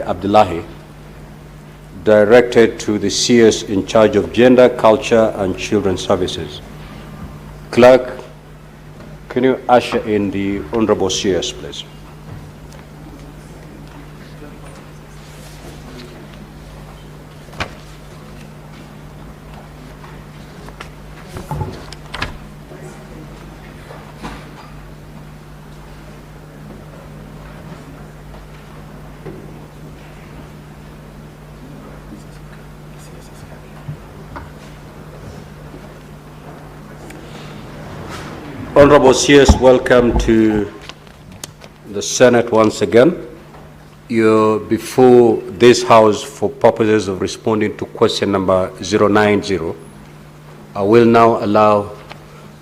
Abdullahi, directed to the CS in charge of Gender, Culture, and Children's Services. Clerk, can you usher in the Honorable CS, please? Honorable CS, welcome to the Senate once again. You're before this House for purposes of responding to question number 090. I will now allow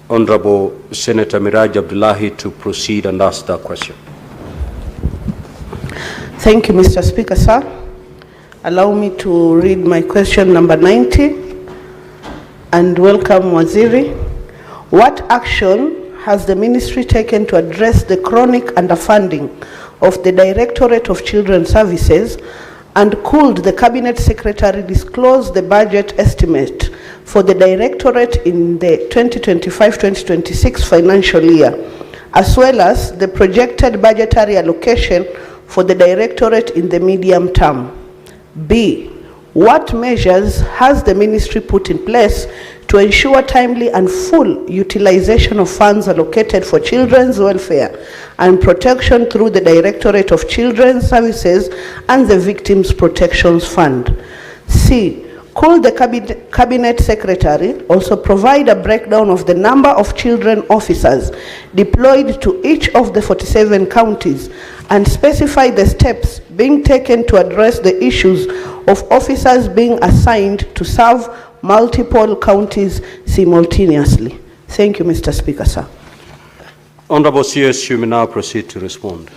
Honorable Senator Miraj Abdullahi to proceed and ask that question. Thank you, Mr. Speaker, sir. Allow me to read my question number 90 and welcome Waziri. What action has the ministry taken to address the chronic underfunding of the Directorate of Children's Services, and could the Cabinet Secretary disclose the budget estimate for the Directorate in the 2025-2026 financial year, as well as the projected budgetary allocation for the Directorate in the medium term? B, what measures has the ministry put in place to ensure timely and full utilization of funds allocated for children's welfare and protection through the Directorate of Children's Services and the Victims Protection Fund? C, could the Cabinet Secretary also provide a breakdown of the number of children officers deployed to each of the 47 counties and specify the steps being taken to address the issues of officers being assigned to serve multiple counties simultaneously? Thank you, Mr. Speaker, sir. Honorable CS, you may now proceed to respond.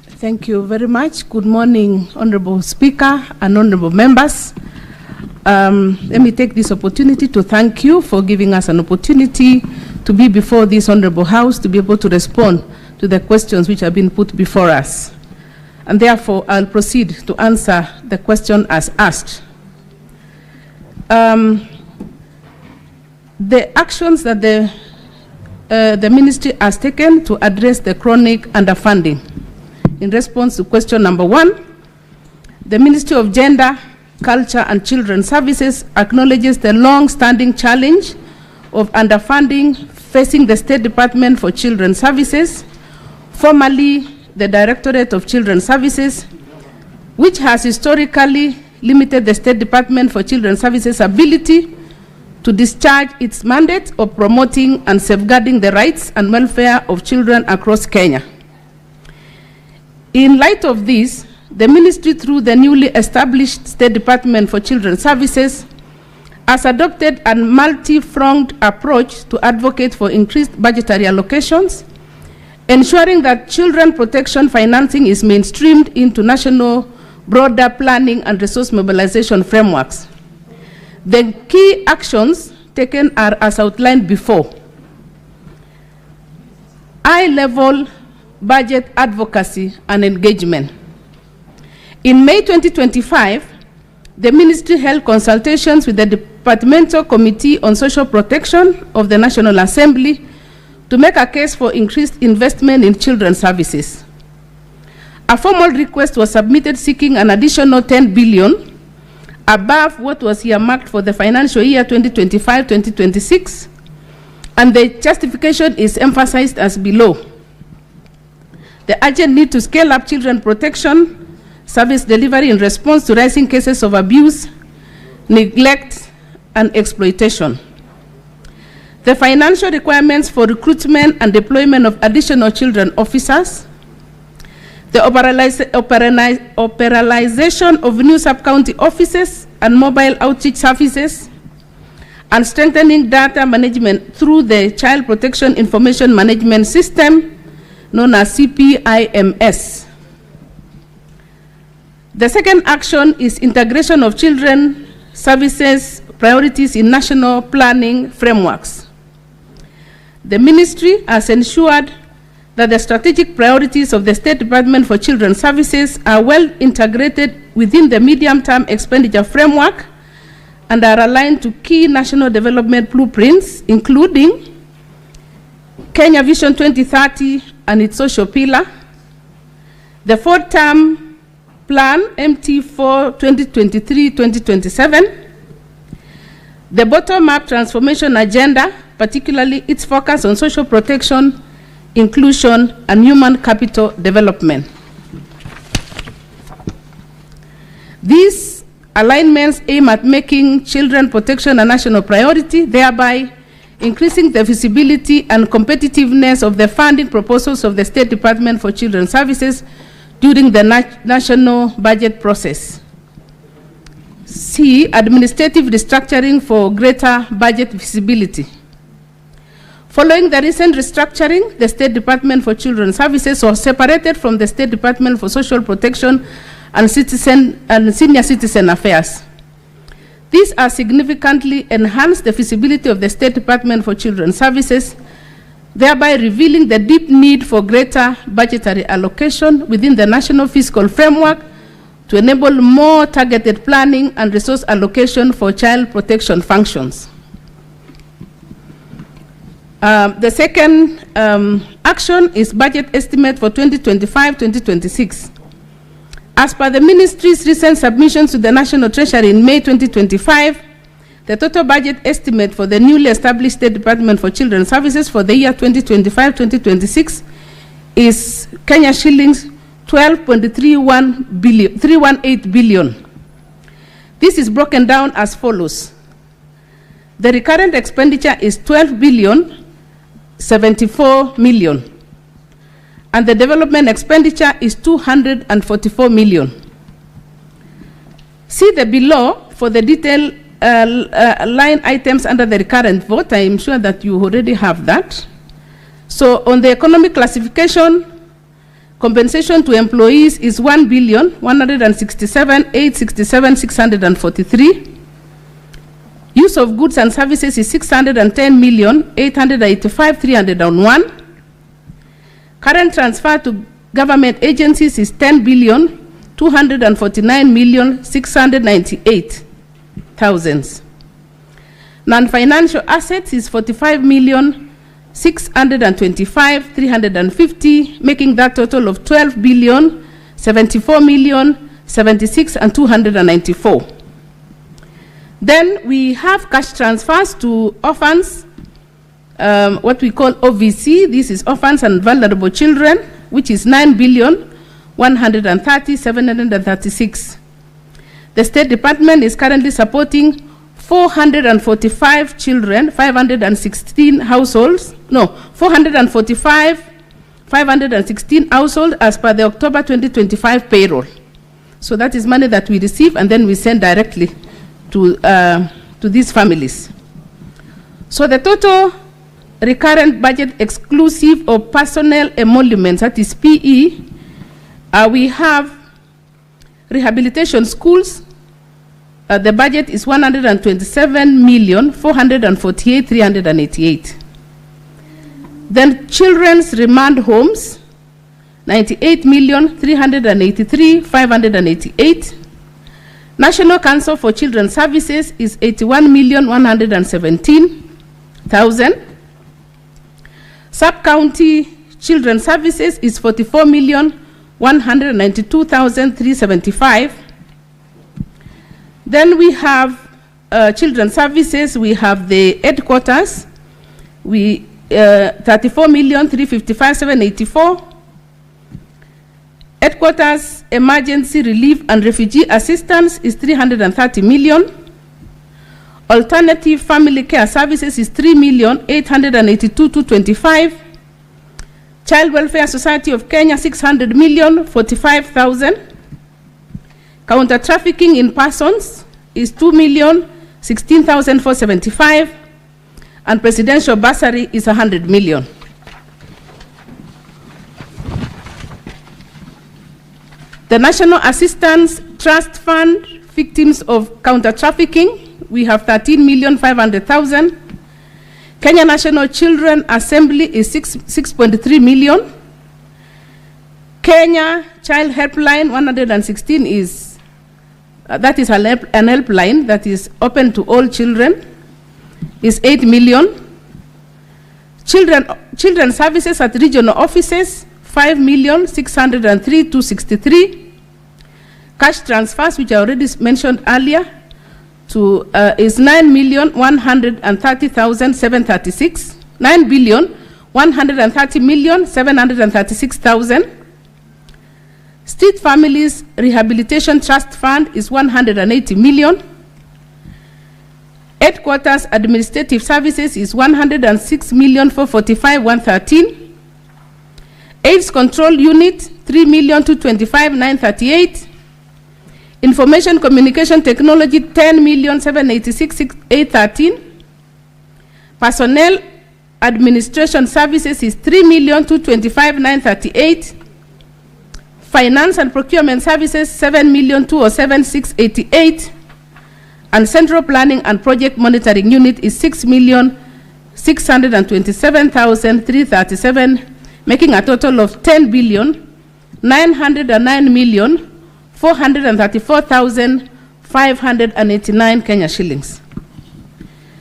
Thank you very much. Good morning, Honorable Speaker and Honorable members. Let me take this opportunity to thank you for giving us an opportunity to be before this Honorable House to be able to respond to the questions which have been put before us. And therefore, I'll proceed to answer the question as asked. The actions that the ministry has taken to address the chronic underfunding. In response to question number 1, the Ministry of Gender, Culture and Children's Services acknowledges the long-standing challenge of underfunding facing the State Department for Children's Services, formerly the Directorate of Children's Services, which has historically limited the State Department for Children's Services' ability to discharge its mandate of promoting and safeguarding the rights and welfare of children across Kenya. In light of this, the ministry, through the newly established State Department for Children's Services, has adopted a multi-pronged approach to advocate for increased budgetary allocations, ensuring that children protection financing is mainstreamed into national broader planning and resource mobilization frameworks. The key actions taken are as outlined before. High-level budget advocacy and engagement. In May 2025, the ministry held consultations with the Departmental Committee on Social Protection of the National Assembly to make a case for increased investment in children's services. A formal request was submitted seeking an additional 10 billion above what was earmarked for the financial year 2025-2026, and the justification is emphasized as below. The urgent need to scale up children protection service delivery in response to rising cases of abuse, neglect, and exploitation. The financial requirements for recruitment and deployment of additional children officers, the operationalization of new sub-county offices and mobile outreach services, and strengthening data management through the Child Protection Information Management System, known as CPIMS. The second action is integration of children services priorities in national planning frameworks. the ministry has ensured that the strategic priorities of the State Department for Children's Services are well integrated within the medium-term expenditure framework and are aligned to key national development blueprints, including Kenya Vision 2030 and its social pillar, the four-term plan MT4 2023-2027, the bottom-up transformation agenda, particularly its focus on social protection, inclusion, and human capital development. These alignments aim at making children protection a national priority, thereby increasing the visibility and competitiveness of the funding proposals of the State Department for Children's Services during the national budget process. C, administrative restructuring for greater budget visibility. Following the recent restructuring, the State Department for Children's Services was separated from the State Department for Social Protection and Senior Citizen Affairs. These are significantly enhanced the feasibility of the State Department for Children's Services, thereby revealing the deep need for greater budgetary allocation within the national fiscal framework to enable more targeted planning and resource allocation for child protection functions. The second action is budget estimate for 2025-2026. As per the ministry's recent submissions to the National Treasury in May 2025, the total budget estimate for the newly established State Department for Children's Services for the year 2025-2026 is Kenya shillings 12.318 billion. This is broken down as follows. The recurrent expenditure is 12.074 billion. And the development expenditure is 244 million. See the below for the detailed line items under the recurrent vote. I am sure that you already have that. So on the economic classification, compensation to employees is 1,167,867,643. Use of goods and services is 610,885,301. Current transfer to government agencies is 10,249,698,000. Non-financial assets is 45,625,350, making that total of 12,074,076,294. Then we have cash transfers to orphans, what we call OVC. This is orphans and vulnerable children, which is 9,130,736. The State Department is currently supporting 445 children, 516 households, 516 households as per the October 2025 payroll. So that is money that we receive and then we send directly to these families. So the total recurrent budget exclusive of personnel emoluments, that is PE, we have rehabilitation schools. The budget is 127,448,388. Then children's remand homes, 98,383,588. National Council for Children's Services is 81,117,000. Sub-county children's services is 44,192,375. Then we have children's services. We have the headquarters. 34,355,784. Headquarters emergency relief and refugee assistance is 330 million. Alternative family care services is 3,882,225. Child Welfare Society of Kenya 600,045,000. Counter trafficking in persons is 2,016,475, and presidential bursary is 100 million. The National Assistance Trust Fund, victims of counter trafficking, we have 13,500,000. Kenya National Children Assembly is 6.3 million. Kenya Child Helpline 116 is, that is an helpline that is open to all children, is 8 million. Children services at regional offices, 5,603,263. Cash transfers, which I already mentioned earlier, to is 9,130,736. 9,130,736,000. Street Families Rehabilitation Trust Fund is 180 million. Headquarters Administrative Services is 106,445,113. AIDS Control Unit 3,225,938. Information Communication Technology 10,786,813. Personnel Administration Services is 3,225,938. Finance and Procurement Services 7,207,688. And Central Planning and Project Monitoring Unit is 6,627,337, making a total of 10,909,434,589 Kenya shillings.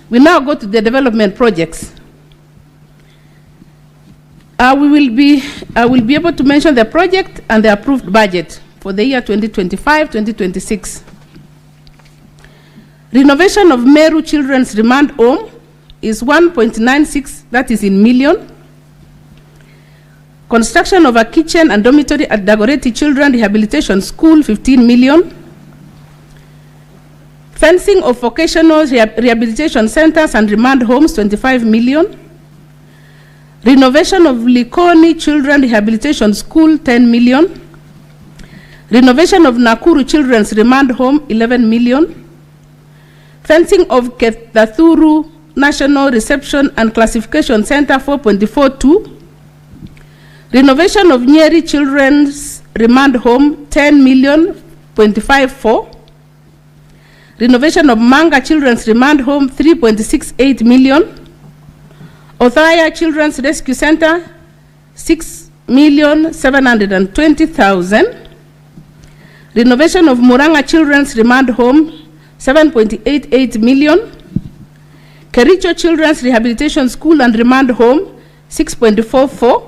We now go to the development projects. I will be able to mention the project and the approved budget for the year 2025-2026. Renovation of Meru Children's Remand Home is 1.96, that is in million. Construction of a kitchen and dormitory at Dagoretti Children Rehabilitation School, 15 million. Fencing of vocational rehabilitation centers and remand homes, 25 million. Renovation of Likoni Children Rehabilitation School, 10 million. Renovation of Nakuru Children's Remand Home, 11 million. Fencing of Ketathuru National Reception and Classification Center, 4.42. Renovation of Nyeri Children's Remand Home, 10,000,054. Renovation of Manga Children's Remand Home, 3.68 million. Othaya Children's Rescue Center, 6,720,000. Renovation of Muranga Children's Remand Home, 7.88 million. Kericho Children's Rehabilitation School and Remand Home, 6.44.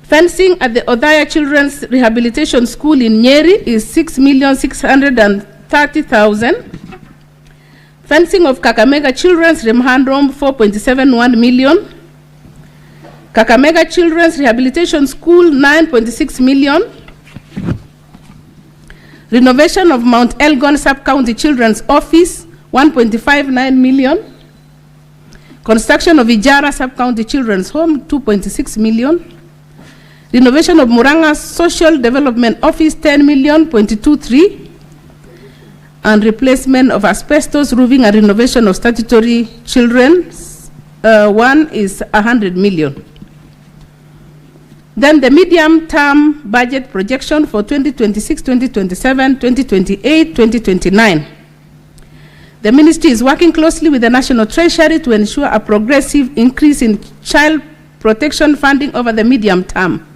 Fencing at the Othaya Children's Rehabilitation School in Nyeri is 6,630,000. Fencing of Kakamega Children's Remand Home, 4.71 million. Kakamega Children's Rehabilitation School, 9.6 million. Renovation of Mount Elgon Sub-County Children's Office, 1.59 million. Construction of Ijara Sub-County Children's Home, 2.6 million. Renovation of Muranga Social Development Office, 10,000,023. And replacement of asbestos roofing and renovation of statutory children's one is 100 million. Then the medium-term budget projection for 2026, 2027, 2028, 2029. The ministry is working closely with the National Treasury to ensure a progressive increase in child protection funding over the medium term.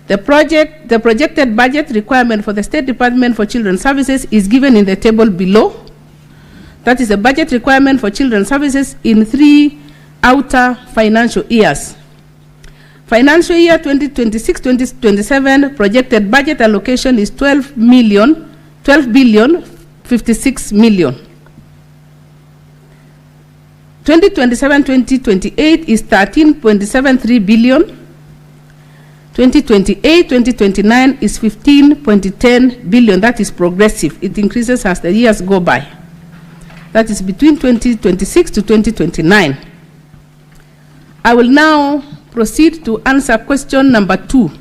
The projected budget requirement for the State Department for Children's Services is given in the table below. That is a budget requirement for children's services in 3 outer financial years. Financial year 2026-2027 projected budget allocation is 12,056 million. 2027-2028 is 13.73 billion. 2028-2029 is 15.10 billion. That is progressive. It increases as the years go by. That is between 2026 to 2029. I will now proceed to answer question number 2.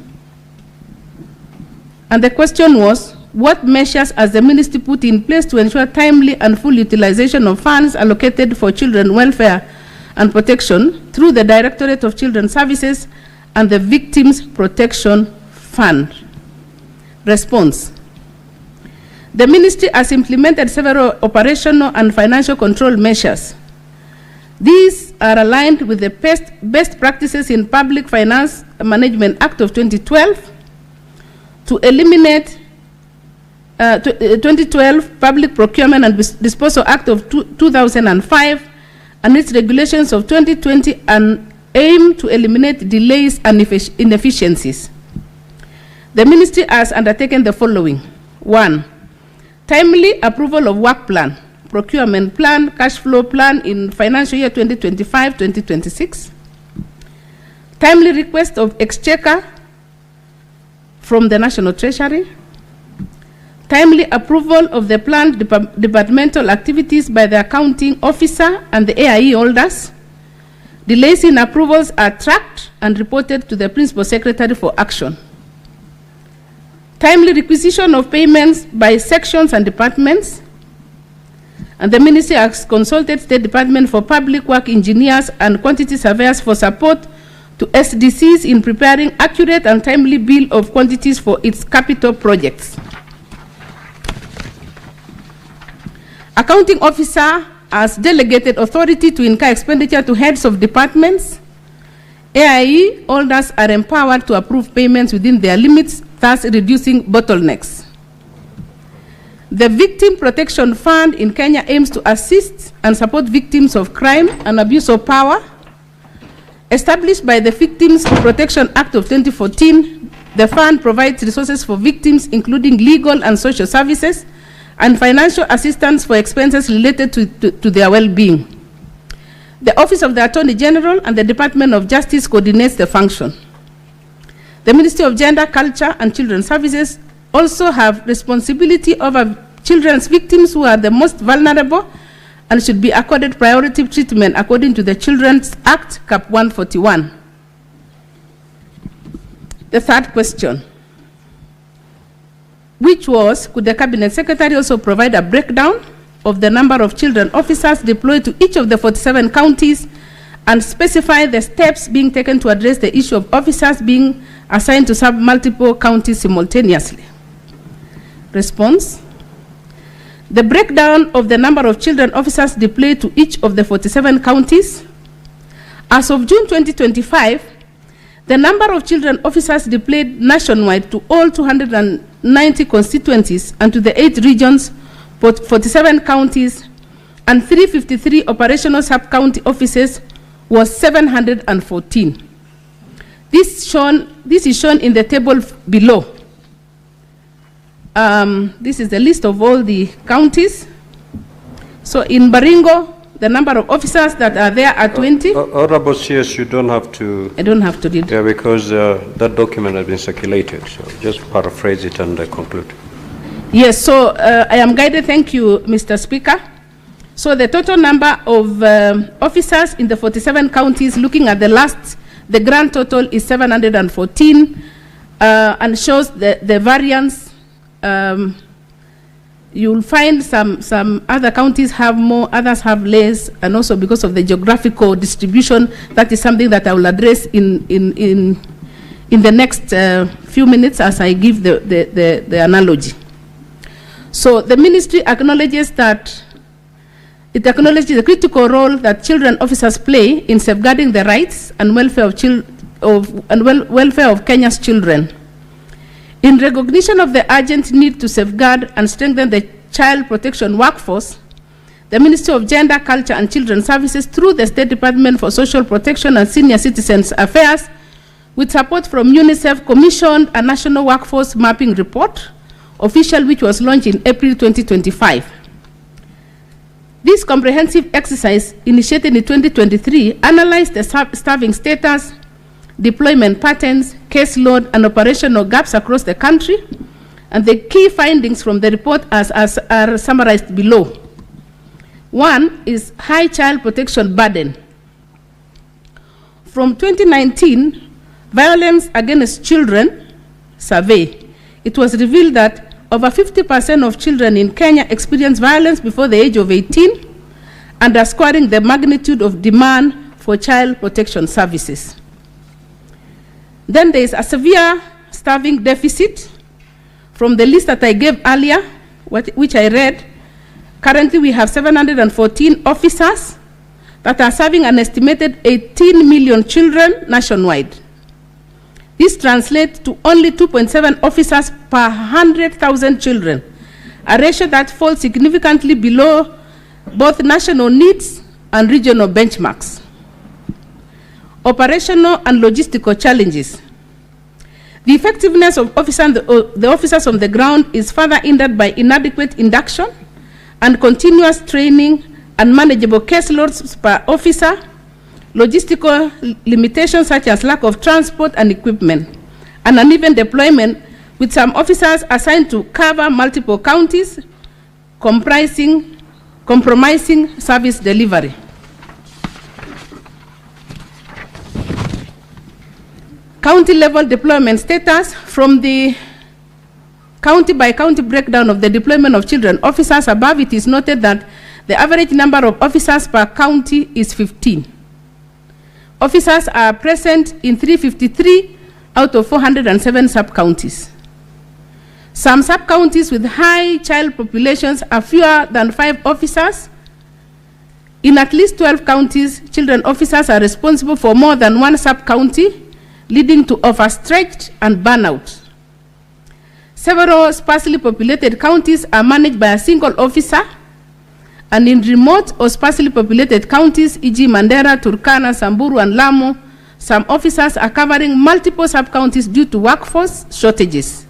And the question was, what measures has the ministry put in place to ensure timely and full utilization of funds allocated for children welfare and protection through the Directorate of Children's Services and the Victims Protection Fund? Response. The ministry has implemented several operational and financial control measures. These are aligned with the best practices in Public Finance Management Act of 2012 to eliminate 2012 Public Procurement and Disposal Act of 2005 and its regulations of 2020 and aim to eliminate delays and inefficiencies. The ministry has undertaken the following. 1. Timely approval of work plan, procurement plan, cash flow plan in financial year 2025-2026. Timely request of exchequer from the National Treasury. Timely approval of the planned departmental activities by the accounting officer and the AIE holders. Delays in approvals are tracked and reported to the Principal Secretary for action. Timely requisition of payments by sections and departments. And the Ministry has consulted State Department for Public Work engineers and quantity surveyors for support to SDCs in preparing accurate and timely bill of quantities for its capital projects. Accounting officer has delegated authority to incur expenditure to heads of departments. AIE holders are empowered to approve payments within their limits, thus reducing bottlenecks. The Victim Protection Fund in Kenya aims to assist and support victims of crime and abuse of power. Established by the Victims Protection Act of 2014, the fund provides resources for victims, including legal and social services, and financial assistance for expenses related to their well-being. The Office of the Attorney General and the Department of Justice coordinates the function. The Ministry of Gender, Culture, and Children's Services also have responsibility over children's victims who are the most vulnerable and should be accorded priority treatment according to the Children's Act, Cap 141. The third question, which was, could the Cabinet Secretary also provide a breakdown of the number of children officers deployed to each of the 47 counties and specify the steps being taken to address the issue of officers being assigned to serve multiple counties simultaneously? Response. The breakdown of the number of children officers deployed to each of the 47 counties. As of June 2025, the number of children officers deployed nationwide to all 290 constituencies and to the 8 regions, 47 counties, and 353 operational sub-county offices was 714. This is shown in the table below. This is the list of all the counties. So in Baringo, the number of officers that are there are 20. Honorable CS, you don't have to. I don't have to read. Yeah, because that document has been circulated. So just paraphrase it and conclude. Yes, so I am guided. Thank you, Mr. Speaker. So the total number of officers in the 47 counties, looking at the grand total is 714 and shows the variance. You'll find some other counties have more, others have less, and also because of the geographical distribution, that is something that I will address in the next few minutes as I give the analogy. So the ministry acknowledges that it acknowledges the critical role that children officers play in safeguarding the rights and welfare of Kenya's children. In recognition of the urgent need to safeguard and strengthen the child protection workforce, the Ministry of Gender, Culture, and Children's Services, through the State Department for Social Protection and Senior Citizens Affairs, with support from UNICEF, commissioned a national workforce mapping report, official, which was launched in April 2025. This comprehensive exercise, initiated in 2023, analyzed the staffing status, deployment patterns, caseload, and operational gaps across the country, and the key findings from the report are summarized below. One is high child protection burden. From 2019, Violence Against Children survey, it was revealed that over 50% of children in Kenya experience violence before the age of 18, underscoring the magnitude of demand for child protection services. Then there is a severe staffing deficit. From the list that I gave earlier, which I read, currently we have 714 officers that are serving an estimated 18 million children nationwide. This translates to only 2.7 officers per 100,000 children, a ratio that falls significantly below both national needs and regional benchmarks. Operational and logistical challenges. The effectiveness of the officers on the ground is further hindered by inadequate induction and continuous training, unmanageable caseloads per officer, logistical limitations such as lack of transport and equipment, and uneven deployment, with some officers assigned to cover multiple counties, compromising service delivery. County level deployment status. From the county by county breakdown of the deployment of children officers above, it is noted that the average number of officers per county is 15. Officers are present in 353 out of 407 sub-counties. Some sub-counties with high child populations are fewer than 5 officers. In at least 12 counties, children officers are responsible for more than one sub-county, leading to overstretched and burnout. Several sparsely populated counties are managed by a single officer, and in remote or sparsely populated counties, e.g. Mandera, Turkana, Samburu, and Lamu, some officers are covering multiple sub-counties due to workforce shortages.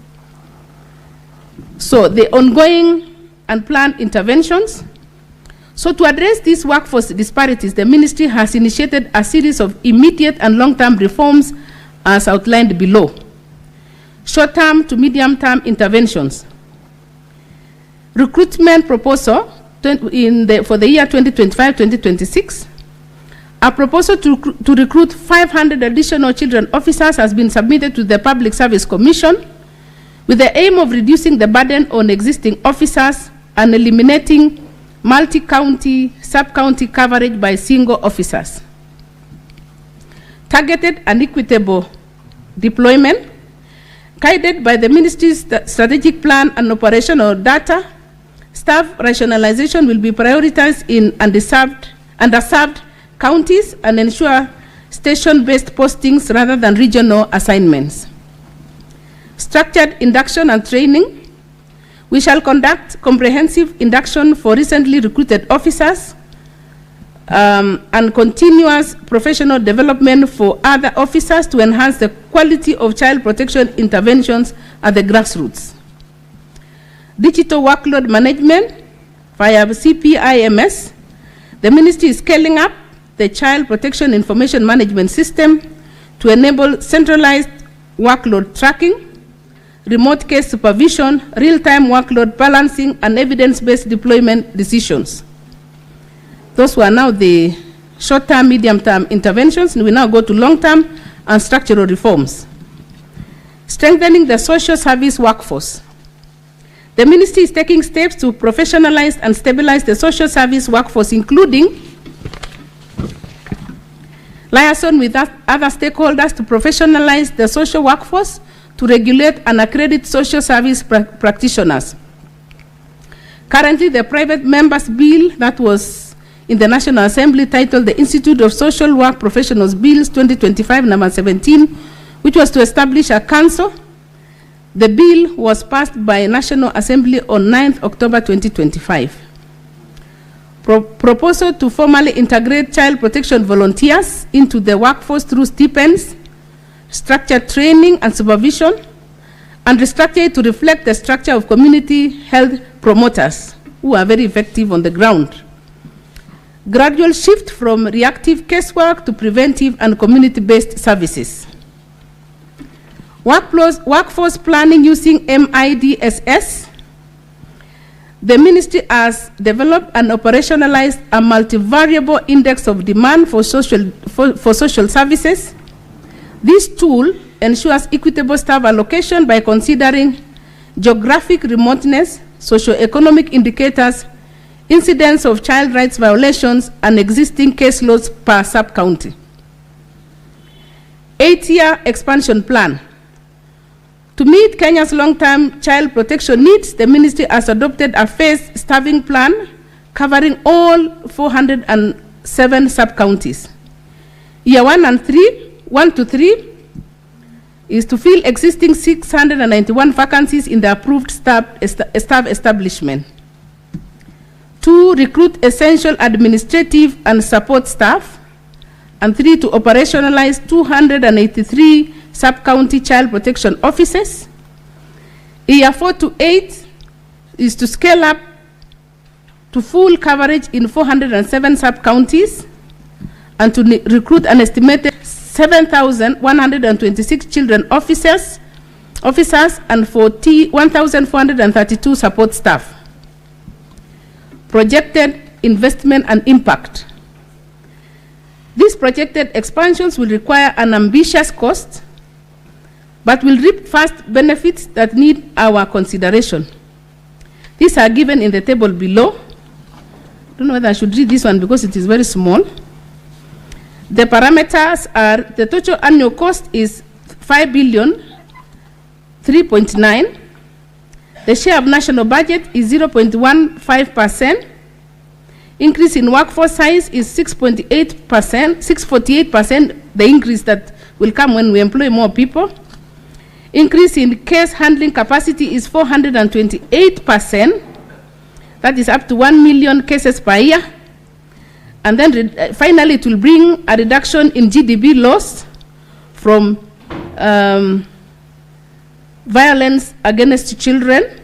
So the ongoing and planned interventions. So to address these workforce disparities, the ministry has initiated a series of immediate and long-term reforms as outlined below. Short-term to medium-term interventions. Recruitment proposal for the year 2025-2026. A proposal to recruit 500 additional children officers has been submitted to the Public Service Commission with the aim of reducing the burden on existing officers and eliminating multi-county, sub-county coverage by single officers. Targeted and equitable deployment, guided by the ministry's strategic plan and operational data. Staff rationalization will be prioritized in underserved counties and ensure station-based postings rather than regional assignments. Structured induction and training. We shall conduct comprehensive induction for recently recruited officers and continuous professional development for other officers to enhance the quality of child protection interventions at the grassroots. Digital workload management via CPIMS. The ministry is scaling up the Child Protection Information Management System to enable centralized workload tracking, remote case supervision, real-time workload balancing, and evidence-based deployment decisions. Those were now the short-term, medium-term interventions. We now go to long-term and structural reforms. Strengthening the social service workforce. The ministry is taking steps to professionalize and stabilize the social service workforce, including liaison with other stakeholders to professionalize the social workforce, to regulate and accredit social service practitioners. Currently, the private members bill that was in the National Assembly titled the Institute of Social Work Professionals Bills 2025 number 17, which was to establish a council. The bill was passed by National Assembly on 9th October 2025. Proposal to formally integrate child protection volunteers into the workforce through stipends, structured training and supervision, and restructure it to reflect the structure of community health promoters who are very effective on the ground. Gradual shift from reactive casework to preventive and community-based services. Workforce planning using MIDSS. The ministry has developed and operationalized a multivariable index of demand for social services. This tool ensures equitable staff allocation by considering geographic remoteness, socioeconomic indicators, incidence of child rights violations, and existing caseloads per sub-county. 8-year expansion plan. To meet Kenya's long-term child protection needs, the ministry has adopted a phased staffing plan covering all 7 sub-counties. Year 1 to 3 is to fill existing 691 vacancies in the approved staff establishment. 2, recruit essential administrative and support staff. And 3, to operationalize 283 sub-county child protection offices. Year 4 to 8 is to scale up to full coverage in 407 sub-counties and to recruit an estimated 7,126 children officers and 1,432 support staff. Projected investment and impact. These projected expansions will require an ambitious cost, but will reap fast benefits that need our consideration. These are given in the table below. I don't know whether I should read this one because it is very small. The parameters are, the total annual cost is 5 billion, 3.9. The share of national budget is 0.15%. Increase in workforce size is 6.8%, 648%, the increase that will come when we employ more people. Increase in case handling capacity is 428%. That is up to 1 million cases per year. And then finally, it will bring a reduction in GDP loss from violence against children.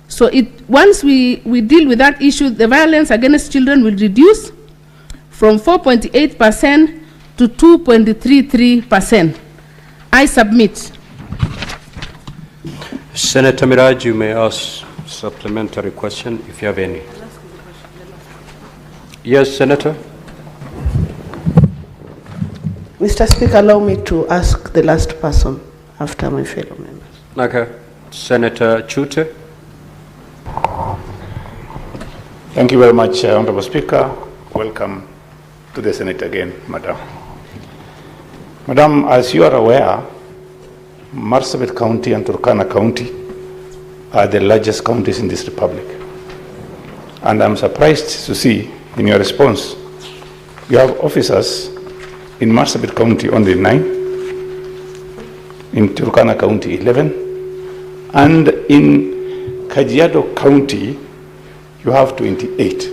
So once we deal with that issue, the violence against children will reduce from 4.8% to 2.33%. I submit. Senator Miraj, you may ask supplementary question if you have any. Yes, Senator. Mr. Speaker, allow me to ask the last person after my fellow members. Okay. Senator Chute. Thank you very much, Honorable Speaker. Welcome to the Senate again, Madam. Madam, as you are aware, Marsabit County and Turkana County are the largest counties in this republic. And I'm surprised to see in your response, you have officers in Marsabit County only 9, in Turkana County 11, and in Kajiado County, you have 28.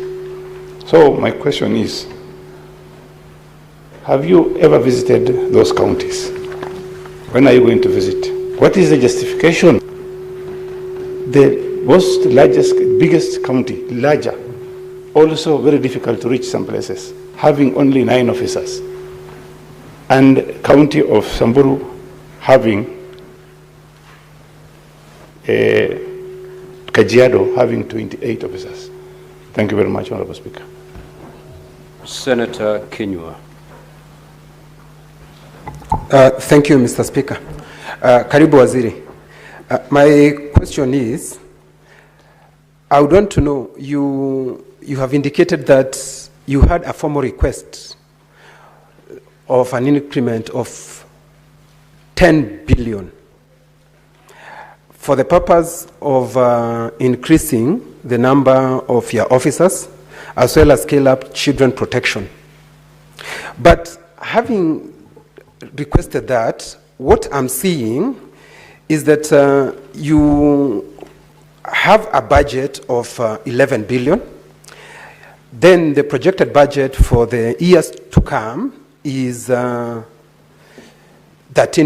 So my question is, have you ever visited those counties? When are you going to visit? What is the justification? The most largest, biggest county, larger, also very difficult to reach some places, having only 9 officers. And county of Samburu having Kajiado having 28 officers. Thank you very much, Honorable Speaker. Senator Kinyua. Thank you, Mr. Speaker. Karibu Waziri. My question is, I would want to know, you have indicated that you had a formal request of an increment of 10 billion for the purpose of increasing the number of your officers as well as scale up children protection. But having requested that, what I'm seeing is that you have a budget of 11 billion. Then the projected budget for the years to come is 13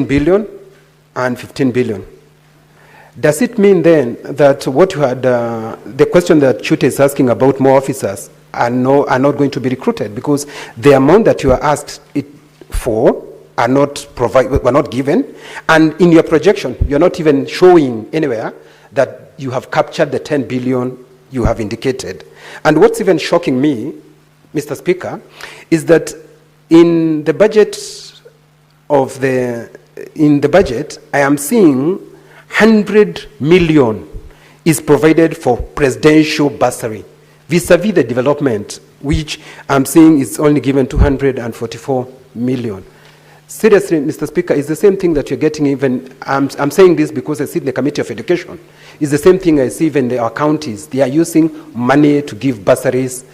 billion and 15 billion. Does it mean then that what you had, the question that Chute is asking about more officers are not going to be recruited because the amount that you are asked it for were not given, and in your projection, you're not even showing anywhere that you have captured the 10 billion you have indicated. And what's even shocking me, Mr. Speaker, is that in the budget I am seeing 100 million is provided for presidential bursary, vis-a-vis the development, which I'm seeing is only given 244 million. Seriously, Mr. Speaker, it's the same thing that you're getting even, I'm saying this because I see in the Committee of Education. It's the same thing I see even in our counties. They are using money to give bursaries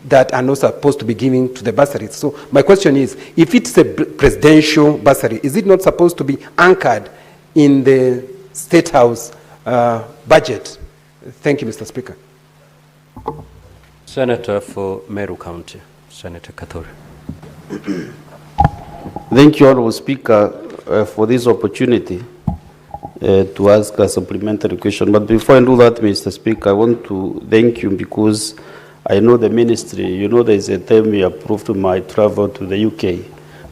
that are not supposed to be given to the bursaries. So my question is, if it's a presidential bursary, is it not supposed to be anchored in the State House budget? Thank you, Mr. Speaker. Senator for Meru County, Senator Kathuri. Thank you, Honorable Speaker, for this opportunity to ask a supplementary question. But before I do that, Mr. Speaker, I want to thank you because I know the ministry, you know, there's a time we approved my travel to the UK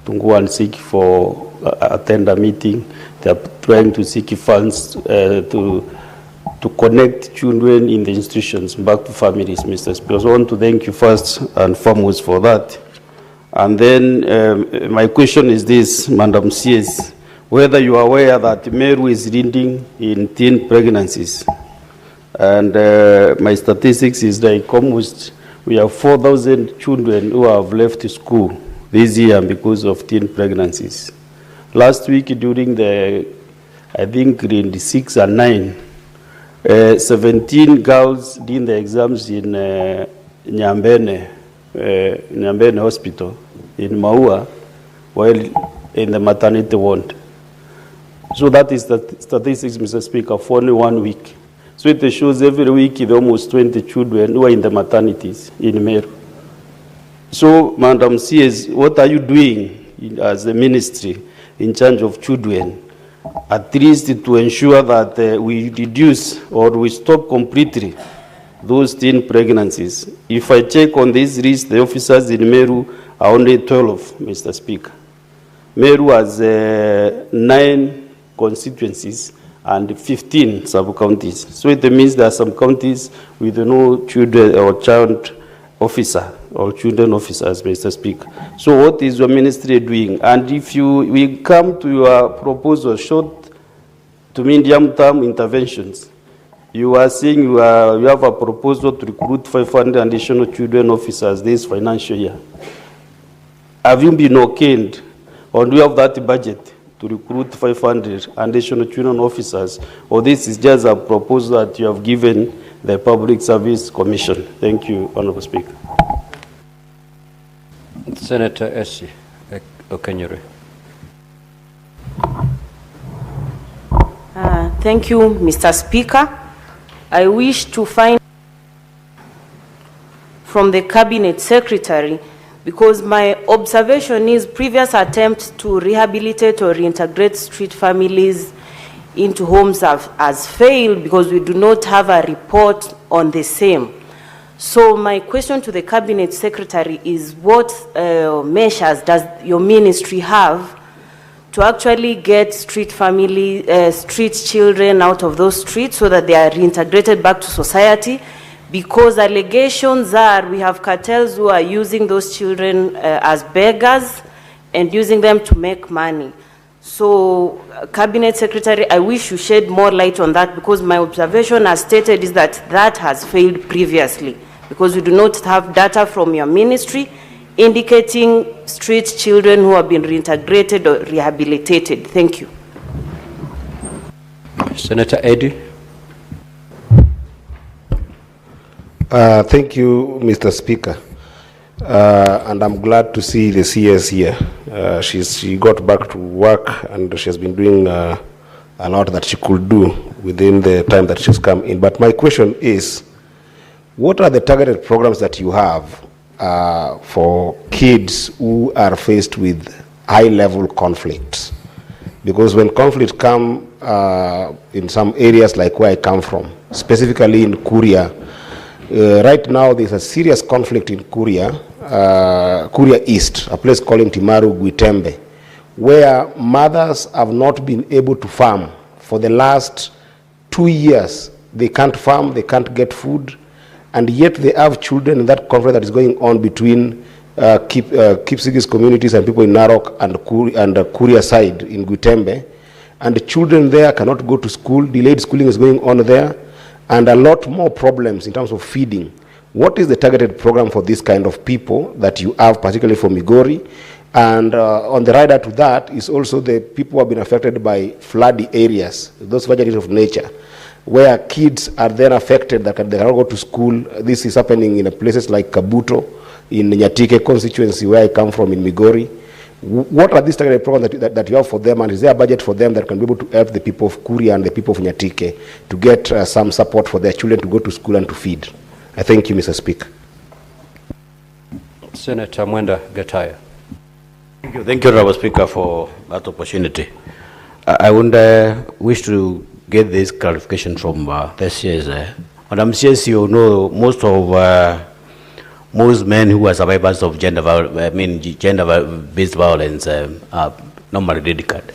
to go and seek for, attend a meeting. They are trying to seek funds to connect children in the institutions back to families, Mr. Speaker. So I want to thank you first and foremost for that. And then my question is this, Madam CS, whether you are aware that Meru is leading in teen pregnancies. And my statistics is like almost, we have 4,000 children who have left school this year because of teen pregnancies. Last week during the, I think grade 6 and 9, 17 girls did the exams in Nyambene Hospital in Maua, while in the maternity ward. So that is the statistics, Mr. Speaker, for only 1 week. So it shows every week there are almost 20 children who are in the maternities in Meru. So, Madam CS, what are you doing as a ministry in charge of children, at least to ensure that we reduce or we stop completely those teen pregnancies? If I check on this list, the officers in Meru are only 12, Mr. Speaker. Meru has 9 constituencies and 15 sub-counties. So it means there are some counties with no children or child officer or children officers, Mr. Speaker. So what is your ministry doing? And if we come to your proposal, short to medium term interventions, you are saying you have a proposal to recruit 500 additional children officers this financial year. Have you been okayed, or do you have that budget to recruit 500 additional children officers, or this is just a proposal that you have given the Public Service Commission? Thank you, Honorable Speaker. Senator Essie Okenyere. Thank you, Mr. Speaker. I wish to find from the Cabinet Secretary, because my observation is previous attempts to rehabilitate or reintegrate street families into homes has failed because we do not have a report on the same. So my question to the Cabinet Secretary is, what measures does your ministry have to actually get street children out of those streets so that they are reintegrated back to society? Because allegations are we have cartels who are using those children as beggars and using them to make money. So, Cabinet Secretary, I wish you shed more light on that, because my observation as stated is that that has failed previously, because we do not have data from your ministry indicating street children who have been reintegrated or rehabilitated. Thank you. Senator Eddie. Thank you, Mr. Speaker. And I'm glad to see the CS here. She got back to work and she has been doing a lot that she could do within the time that she's come in. But my question is, what are the targeted programs that you have for kids who are faced with high-level conflicts? Because when conflict come in some areas like where I come from, specifically in Kuria, right now there's a serious conflict in Kuria East, a place called Timaru Gwitembe, where mothers have not been able to farm for the last 2 years. They can't farm, they can't get food, and yet they have children in that conflict that is going on between Kipsigis communities and people in Narok and Kuria side in Gwitembe. And the children there cannot go to school, delayed schooling is going on there, and a lot more problems in terms of feeding. What is the targeted program for this kind of people that you have, particularly for Migori? And on the rider to that is also the people who have been affected by floody areas, those vagaries of nature. where kids are then affected that they cannot go to school. This is happening in places like Kabuto, in Nyatike constituency where I come from in Migori. What are these targeted programs that you have for them, and is there a budget for them that can be able to help the people of Kuria and the people of Nyatike to get some support for their children to go to school and to feed? I thank you, Mr. Speaker. Senator Mwenda Gataya. Thank you, Honorable Speaker, for that opportunity. I would wish to get this clarification from the CS. Madam CS, you know, most men who are survivors of gender-based violence are normally dedicated,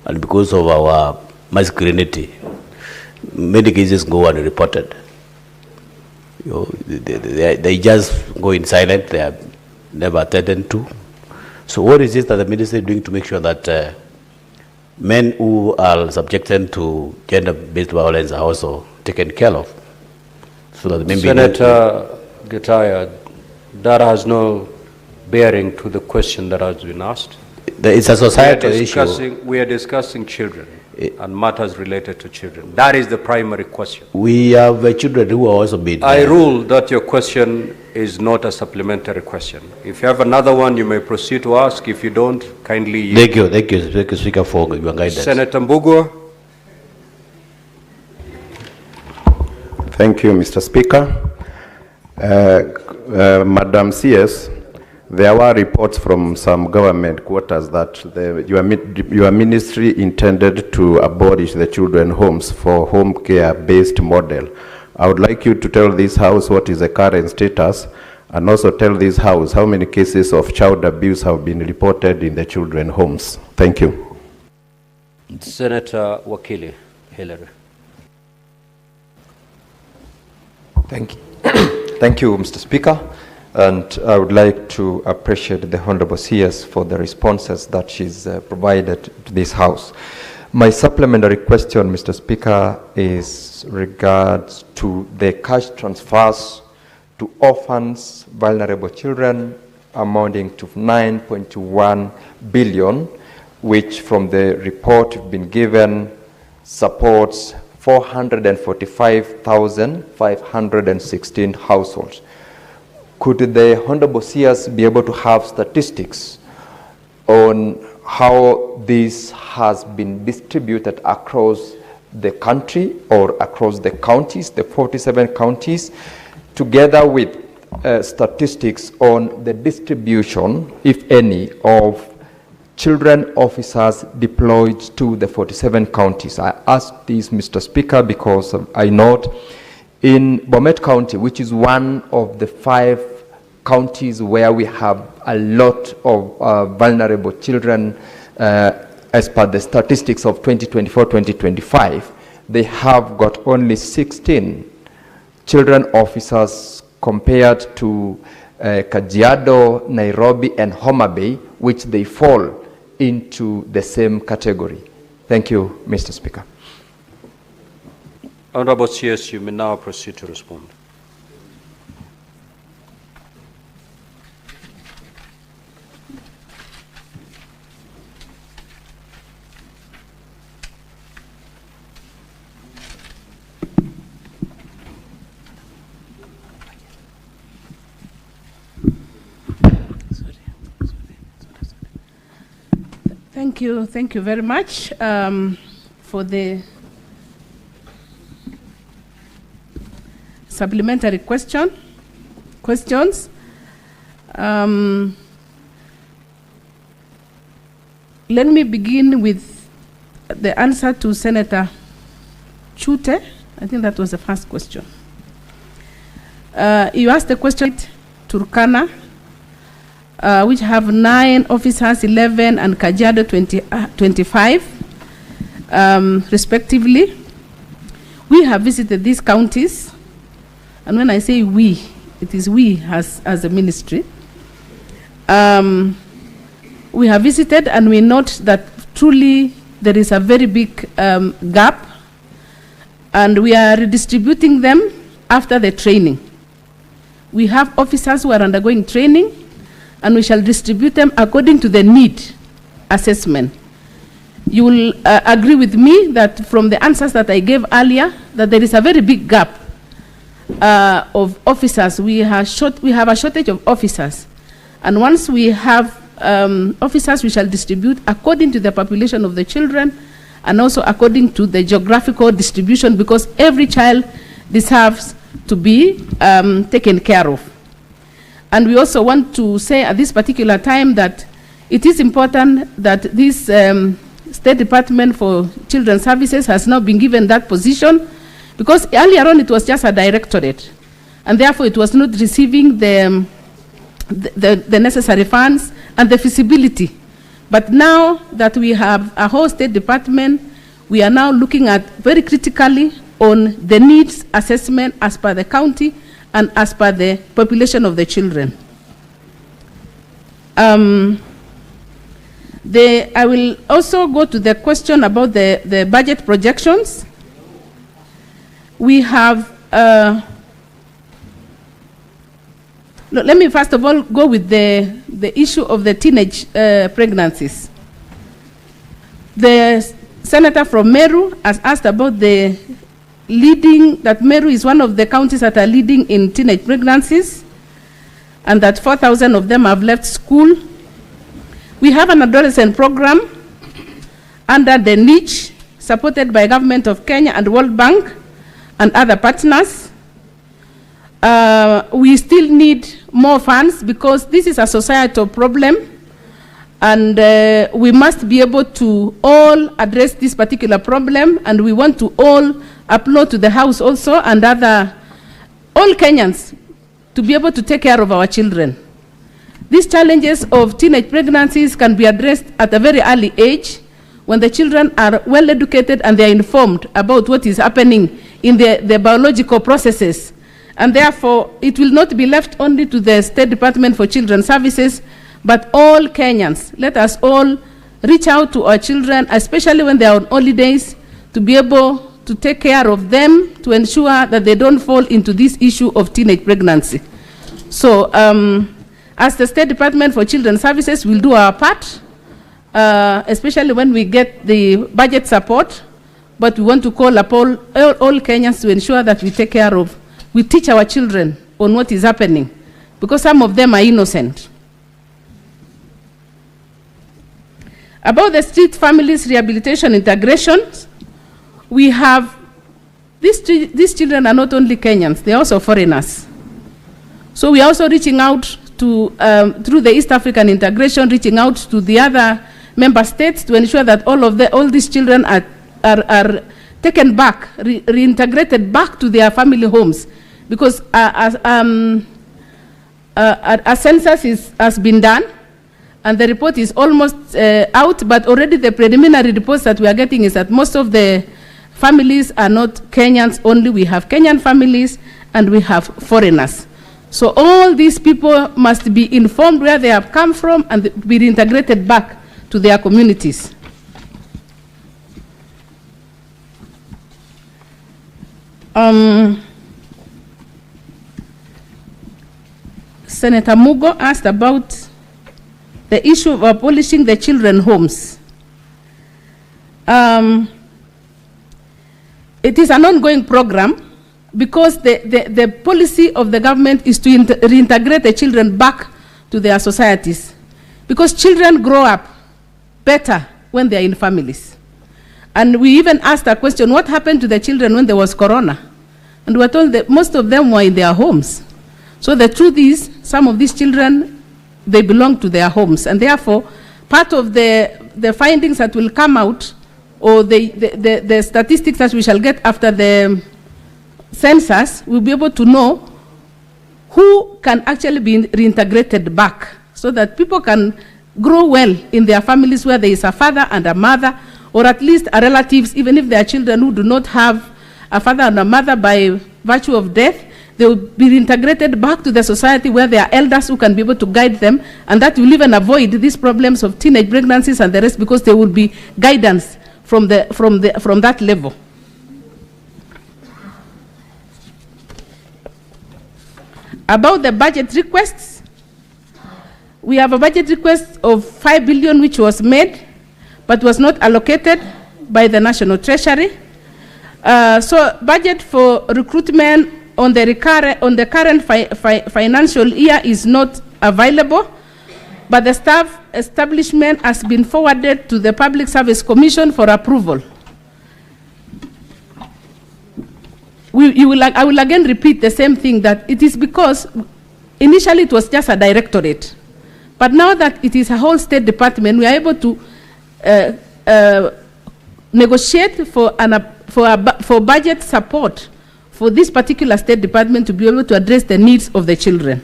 and because of our masculinity, many cases go unreported. You know, they just go in silent. They are never attended to. So, what is it that the ministry is doing to make sure that men who are subjected to gender-based violence are also taken care of? So that maybe Senator Gataya, that has no bearing to the question that has been asked. It's a societal issue. We are discussing children and matters related to children. That is the primary question. We have children who are also being... I rule that your question is not a supplementary question. If you have another one, you may proceed to ask. If you don't, kindly yield. Thank you, Speaker, for your guidance. Senator Mbugua. Thank you, Mr. Speaker. Madam CS, there were reports from some government quarters that your ministry intended to abolish the children homes for home care-based model. I would like you to tell this House what is the current status, and also tell this House how many cases of child abuse have been reported in the children homes. Thank you. Senator Wakili Hillary. Thank you. Thank you, Mr. Speaker. And I would like to appreciate the Honorable CS for the responses that she's provided to this House. My supplementary question, Mr. Speaker, is regards to the cash transfers to orphans, vulnerable children, amounting to 9.1 billion, which from the report you've been given supports 445,516 households. Could the Honorable CS be able to have statistics on how this has been distributed across the country or across the counties, the 47 counties, together with statistics on the distribution, if any, of children officers deployed to the 47 counties? I ask this, Mr. Speaker, because I note in Bomet County, which is one of the 5 counties where we have a lot of vulnerable children, as per the statistics of 2024-2025, they have got only 16 children officers compared to Kajiado, Nairobi, and Homa Bay, which they fall into the same category. Thank you, Mr. Speaker. Honorable CS, you may now proceed to respond. Thank you very much for the supplementary questions. Let me begin with the answer to Senator Chute. I think that was the first question. You asked the question, Turkana, which have 9 officers, 11, and Kajiado 25, respectively. We have visited these counties, and when I say we, it is we as a ministry. We have visited, and we note that truly there is a very big gap, and we are redistributing them after the training. We have officers who are undergoing training, and we shall distribute them according to the need assessment. you will agree with me that from the answers that I gave earlier, that there is a very big gap of officers. We have a shortage of officers. And once we have officers, we shall distribute according to the population of the children and also according to the geographical distribution, because every child deserves to be taken care of. And we also want to say at this particular time that it is important that this State Department for Children's Services has now been given that position, because earlier on it was just a directorate, and therefore it was not receiving the necessary funds and the feasibility. But now that we have a whole State Department, we are now looking at very critically on the needs assessment as per the county and as per the population of the children. I will also go to the question about the budget projections. We have, let me first of all go with the issue of the teenage pregnancies. The senator from Meru has asked about the leading, that Meru is one of the counties that are leading in teenage pregnancies, and that 4,000 of them have left school. We have an adolescent program under the niche, supported by Government of Kenya and World Bank and other partners. We still need more funds because this is a societal problem, and we must be able to all address this particular problem, and we want to all applaud to the House also and all Kenyans to be able to take care of our children. These challenges of teenage pregnancies can be addressed at a very early age when the children are well educated and they are informed about what is happening in the biological processes. And therefore, it will not be left only to the State Department for Children's Services, but all Kenyans. Let us all reach out to our children, especially when they are on holidays, to be able to take care of them, to ensure that they don't fall into this issue of teenage pregnancy. So, as the State Department for Children's Services, we'll do our part, especially when we get the budget support, but we want to call upon all Kenyans to ensure that we take care of, we teach our children on what is happening, because some of them are innocent. About the street families rehabilitation integration, we have, these children are not only Kenyans, they're also foreigners. So we are also reaching out to, through the East African integration, reaching out to the other member states to ensure that all these children are taken back, reintegrated back to their family homes. Because a census has been done, and the report is almost out, but already the preliminary reports that we are getting is that most of the families are not Kenyans only. We have Kenyan families and we have foreigners. So all these people must be informed where they have come from and be reintegrated back to their communities. Senator Mugo asked about the issue of abolishing the children's homes. It is an ongoing program because the policy of the government is to reintegrate the children back to their societies. Because children grow up better when they are in families. And we even asked a question, what happened to the children when there was corona? And we were told that most of them were in their homes. So the truth is, some of these children, they belong to their homes. And therefore, part of the findings that will come out, or the statistics that we shall get after the census, we'll be able to know who can actually be reintegrated back, so that people can grow well in their families where there is a father and a mother, or at least a relatives, even if there are children who do not have a father and a mother by virtue of death, they will be reintegrated back to the society where there are elders who can be able to guide them, and that will even avoid these problems of teenage pregnancies and the rest, because there will be guidance from that level. About the budget requests, we have a budget request of 5 billion which was made, but was not allocated by the National Treasury. So budget for recruitment on the current financial year is not available, but the staff establishment has been forwarded to the Public Service Commission for approval. I will again repeat the same thing, that it is because initially it was just a directorate, but now that it is a whole state department, we are able to negotiate for budget support for this particular state department to be able to address the needs of the children.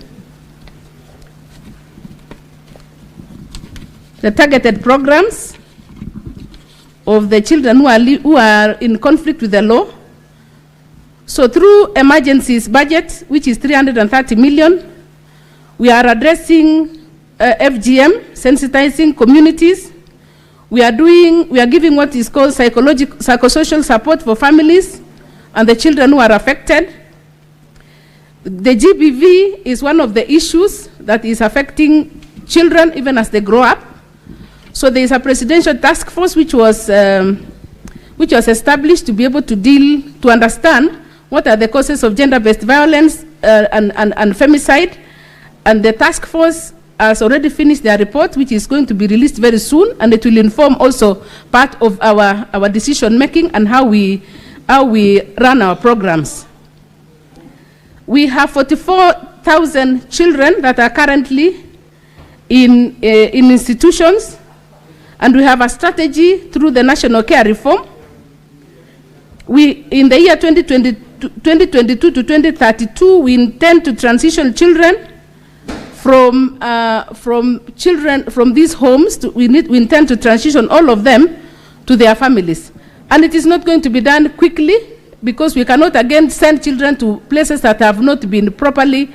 The targeted programs of the children who are in conflict with the law. So through emergencies budget, which is 330 million, we are addressing FGM, sensitizing communities. We are giving what is called psychosocial support for families and the children who are affected. The GBV is one of the issues that is affecting children even as they grow up. So there is a presidential task force which was established to be able to understand what are the causes of gender-based violence and femicide. And the task force has already finished their report, which is going to be released very soon, and it will inform also part of our decision-making and how we run our programs. We have 44,000 children that are currently in institutions, and we have a strategy through the national care reform. In the year 2022 to 2032, we intend to transition children from these homes. We intend to transition all of them to their families. And it is not going to be done quickly, because we cannot again send children to places that have not been properly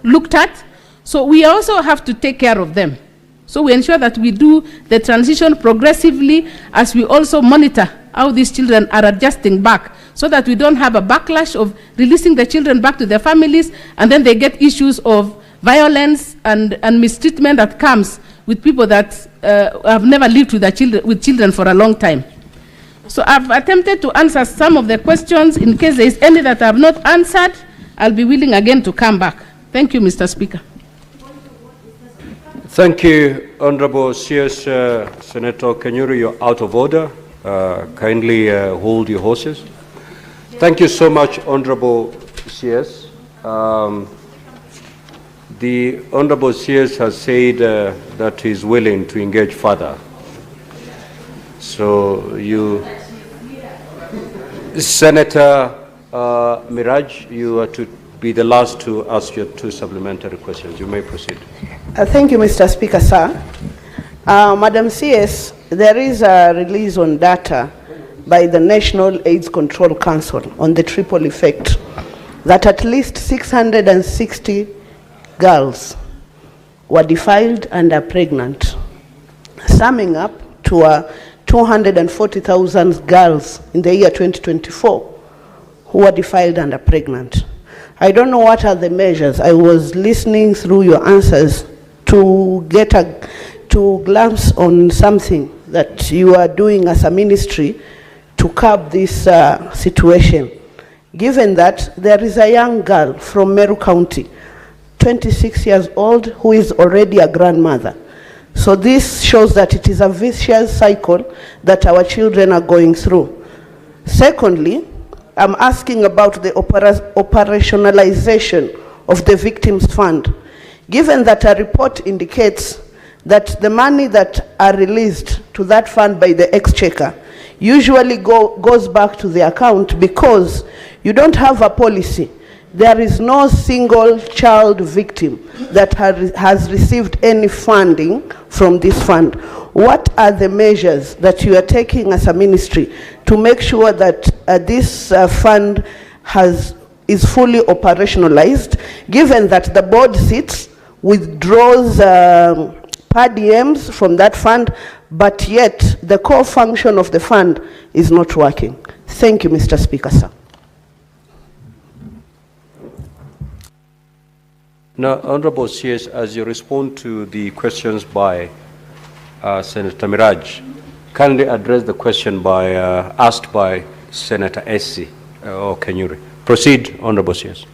looked at. So we also have to take care of them. So we ensure that we do the transition progressively, as we also monitor how these children are adjusting back, so that we don't have a backlash of releasing the children back to their families, and then they get issues of violence and mistreatment that comes with people that have never lived with children for a long time. So I've attempted to answer some of the questions. In case there is any that I have not answered, I'll be willing again to come back. Thank you, Mr. Speaker. Thank you, Honorable CS Senator Kanyuru. You're out of order. Kindly hold your horses. Thank you so much, Honorable CS. The Honorable CS has said that he is willing to engage further. So you, Senator Miraj, you are to be the last to ask your two supplementary questions. You may proceed. Thank you, Mr. Speaker, sir. Madam CS, there is a release on data by the National AIDS Control Council on the triple effect that at least 660 girls were defiled and are pregnant, summing up to 240,000 girls in the year 2024 who were defiled and are pregnant. I don't know what are the measures. I was listening through your answers to get to glance on something that you are doing as a ministry to curb this situation, given that there is a young girl from Meru County, 26 years old, who is already a grandmother. So this shows that it is a vicious cycle that our children are going through. Secondly, I'm asking about the operationalization of the Victims Fund. Given that a report indicates that the money that are released to that fund by the Exchequer usually goes back to the account, because you don't have a policy. There is no single child victim that has received any funding from this fund. What are the measures that you are taking as a ministry to make sure that this fund is fully operationalized, given that the board sits, withdraws per diems from that fund, but yet the core function of the fund is not working? Thank you, Mr. Speaker, sir. Now, Honorable CS, as you respond to the questions by Senator Miraj, kindly address the question asked by Senator Essi or Kenyuri. Proceed, Honorable CS.